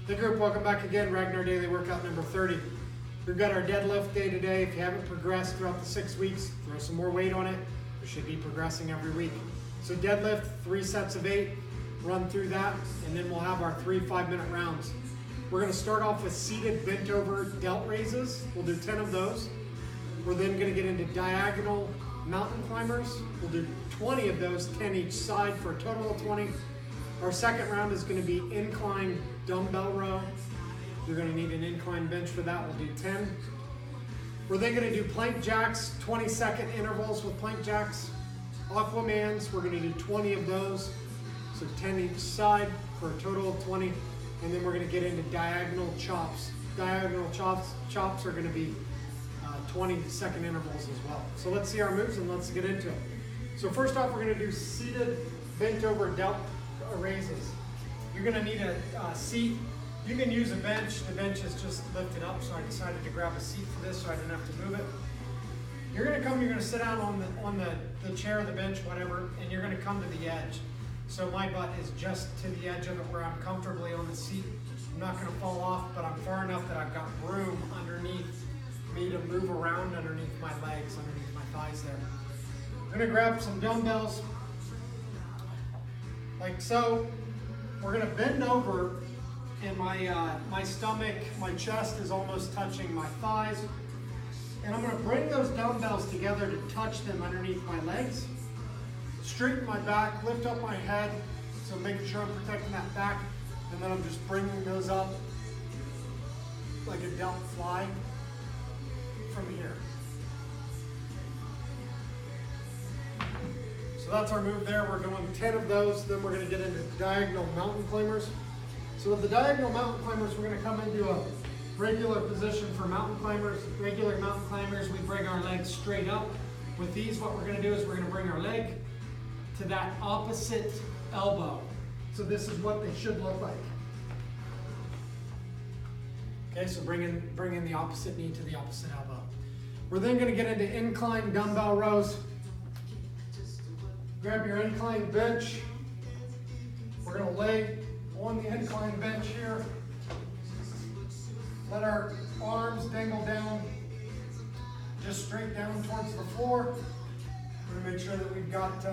Hey group, welcome back again. Ragnar Daily Workout number 30. We've got our deadlift day today. If you haven't progressed throughout the 6 weeks, throw some more weight on it. You should be progressing every week. So deadlift, 3 sets of 8, run through that, and then we'll have our 3 5-minute rounds. We're gonna start off with seated bent over delt raises. We'll do 10 of those. We're then gonna get into diagonal mountain climbers. We'll do 20 of those, 10 each side for a total of 20. Our second round is going to be incline dumbbell row. You're going to need an incline bench for that. We'll do 10. We're then going to do plank jacks, 20-second intervals with plank jacks. Aquamans, we're going to do 20 of those, so 10 each side for a total of 20. And then we're going to get into diagonal chops. Diagonal chops are going to be 20-second intervals as well. So let's see our moves and let's get into it. So first off, we're going to do seated bent over delt raises. You're going to need a seat. You can use a bench. The bench is just lifted up, so I decided to grab a seat for this so I didn't have to move it. You're going to sit down on the chair or the bench, whatever, and you're going to come to the edge. So my butt is just to the edge of it where I'm comfortably on the seat. I'm not going to fall off, but I'm far enough that I've got room underneath me to move around underneath my legs, underneath my thighs there. I'm going to grab some dumbbells, like so. We're going to bend over, and my stomach, my chest is almost touching my thighs. And I'm going to bring those dumbbells together to touch them underneath my legs. Straighten my back, lift up my head, so making sure I'm protecting that back. And then I'm just bringing those up like a delt fly from here. So that's our move there. We're going 10 of those. Then we're going to get into diagonal mountain climbers. So with the diagonal mountain climbers, we're going to come into a regular position for mountain climbers. Regular mountain climbers, we bring our legs straight up. With these, what we're going to do is we're going to bring our leg to that opposite elbow. So this is what they should look like. Okay, so bring in the opposite knee to the opposite elbow. We're then going to get into incline dumbbell rows. Grab your incline bench. We're going to lay on the incline bench here. Let our arms dangle down, just straight down towards the floor. We're going to make sure that we've got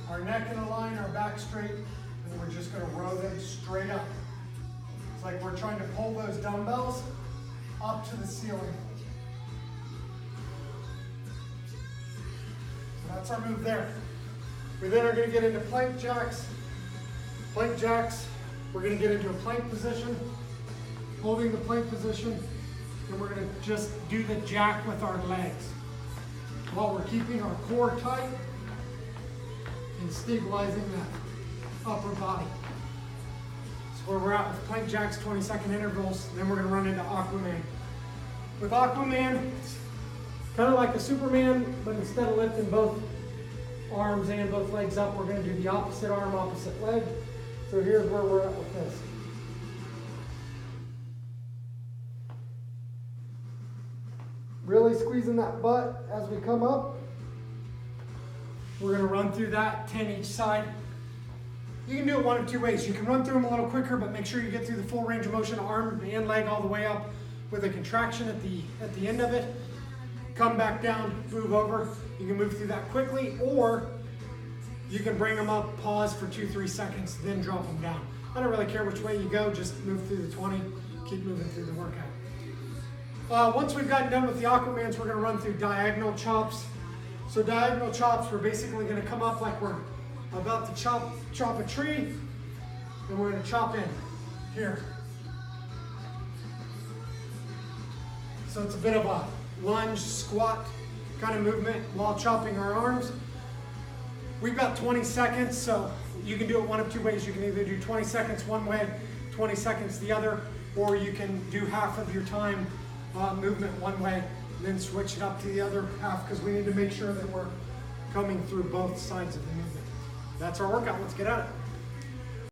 our neck in a line, our back straight, and we're just going to row them straight up. It's like we're trying to pull those dumbbells up to the ceiling. So that's our move there. We then are going to get into plank jacks. Plank jacks, we're going to get into a plank position, holding the plank position, and we're going to just do the jack with our legs while we're keeping our core tight and stabilizing that upper body. So where we're at with plank jacks, 20-second intervals, then we're going to run into Aquaman. With Aquaman, it's kind of like a Superman, but instead of lifting both arms and both legs up, we're going to do the opposite arm, opposite leg. So here's where we're at with this. Really squeezing that butt as we come up. We're going to run through that, 10 each side. You can do it one of two ways. You can run through them a little quicker, but make sure you get through the full range of motion, arm and leg all the way up with a contraction at the end of it. Come back down, move over. You can move through that quickly, or you can bring them up, pause for 2-3 seconds, then drop them down. I don't really care which way you go, just move through the 20, keep moving through the workout. Once we've gotten done with the Aquamans, we're gonna run through diagonal chops. So diagonal chops, we're basically gonna come up like we're about to chop a tree, and we're gonna chop in here. So it's a bit of a lunge, squat kind of movement while chopping our arms. We've got 20 seconds, so you can do it one of two ways. You can either do 20 seconds one way, 20 seconds the other, or you can do half of your time movement one way, and then switch it up to the other half, because we need to make sure that we're coming through both sides of the movement. That's our workout. Let's get at it.